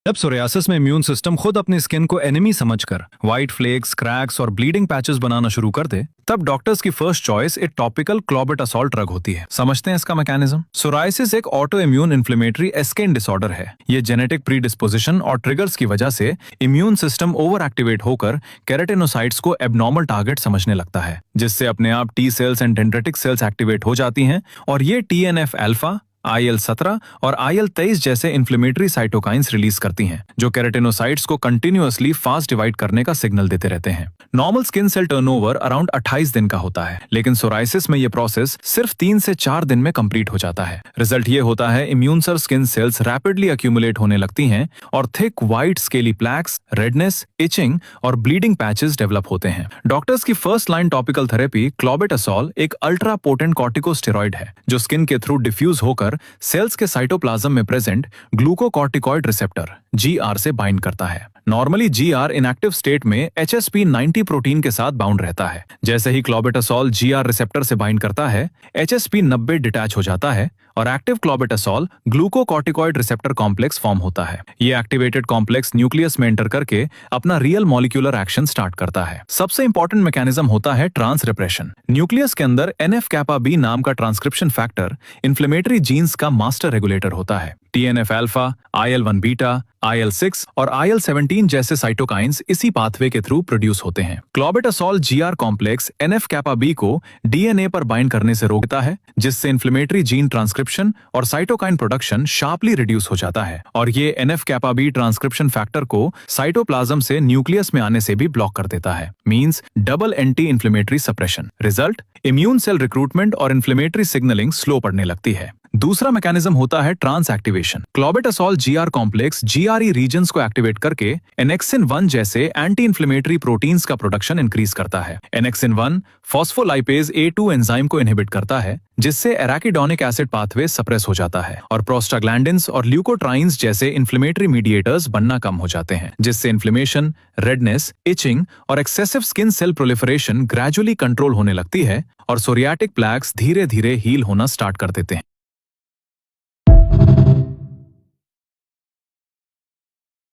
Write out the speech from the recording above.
जब सोरियासिस में immune system खुद अपनी स्किन को एनिमी समझकर व्हाइट फ्लेक्स, क्रैक्स और ब्लीडिंग पैचेस बनाना शुरू कर दे, तब डॉक्टर्स की फर्स्ट चॉइस एक टॉपिकल क्लोबेटासोल ड्रग होती है। समझते हैं इसका मैकेनिज्म। सोरायसिस एक auto immune inflammatory skin disorder है। ये जेनेटिक प्रीडिस्पोजिशन और ट्रिगर्स की वजह से इम्यून सिस्टम ओवर एक्टिवेट होकर केराटिनोसाइट्स को एबनॉर्मल टारगेट समझने लगता है, जिससे अपने आप T cells and dendritic cells activate हो जाती हैं और ये TNF अल्फा, IL-17 और IL-23 जैसे इन्फ्लेमेटरी साइटोकाइंस रिलीज करती हैं, जो केराटिनोसाइट्स को कंटिन्यूअसली फास्ट डिवाइड करने का सिग्नल देते रहते हैं। Normal skin cell turnover around 28 दिन का होता है, लेकिन सोरायसिस में ये प्रोसेस सिर्फ 3 से 4 दिन में कंप्लीट हो जाता है। रिजल्ट ये होता है इम्यून सर स्किन सेल्स रैपिडली अक्यूमुलेट होने लगती हैं और thick white scaly plaques, redness, itching और ब्लीडिंग पैचेस डेवलप होते हैं। डॉक्टर्स की first line topical therapy clobetasol एक अल्ट्रा पोटेंट कॉर्टिकोस्टेरॉइड है, जो स्किन के थ्रू डिफ्यूज होकर सेल्स के साइटोप्लाज्म में प्रेजेंट ग्लूकोकॉर्टिकॉइड रिसेप्टर GR से बाइंड करता है। नॉर्मली GR इनएक्टिव स्टेट में HSP90 प्रोटीन के साथ बाउंड रहता है। जैसे ही क्लोबेटासोल GR रिसेप्टर से बाइंड करता है, HSP90 डिटैच हो जाता है और active clobetasol glucocorticoid receptor complex form होता है। ये एक्टिवेटेड कॉम्प्लेक्स न्यूक्लियस में एंटर करके अपना रियल मॉलिक्यूलर एक्शन स्टार्ट करता है। सबसे इंपॉर्टेंट मैकेनिज्म होता है ट्रांसरिप्रेशन। न्यूक्लियस के अंदर NF-kappa B नाम का ट्रांसक्रिप्शन फैक्टर इन्फ्लेमेटरी जीन्स का मास्टर रेगुलेटर होता है। TNF alpha, IL-1 beta, IL-6 और IL-17 जैसे साइटोकाइंस इसी पाथवे के थ्रू प्रोड्यूस होते हैं। Clobetasol GR complex NF-kappa B को DNA पर बाइंड करने से रोकता है, जिससे इन्फ्लेमेटरी जीन ट्रांसक्रिप्शन और साइटोकाइन प्रोडक्शन शार्पली रिड्यूस हो जाता है और ये NF-kappa B ट्रांसक्रिप्शन फैक्टर को साइटोप्लाज्म से न्यूक्लियस में आने से भी ब्लॉक कर देता है। Means double anti inflammatory suppression. Result, immune cell recruitment और इन्फ्लेमेटरी सिग्नलिंग स्लो पड़ने लगती है। दूसरा मैकेनिज्म होता है trans activation. Clobetasol GR complex GRE regions को एक्टिवेट करके एनेक्सिन-1 जैसे एंटी इन्फ्लेमेटरी प्रोटीन्स का प्रोडक्शन इंक्रीज करता है। एनेक्सिन-1 फॉस्फोलाइपेज A2 एंजाइम को इनहिबिट करता है, जिससे एराकिडोनिक एसिड पाथवे सप्रेस हो जाता है और प्रोस्टाग्लैंडिन्स और ल्यूकोट्राइन्स जैसे इन्फ्लेमेटरी मीडिएटर्स बनना कम हो जाते हैं, जिससे इन्फ्लेमेशन, रेडनेस, इचिंग और excessive skin cell proliferation gradually control होने लगती है और सोरियाटिक प्लैक्स धीरे धीरे हील होना स्टार्ट कर देते हैं।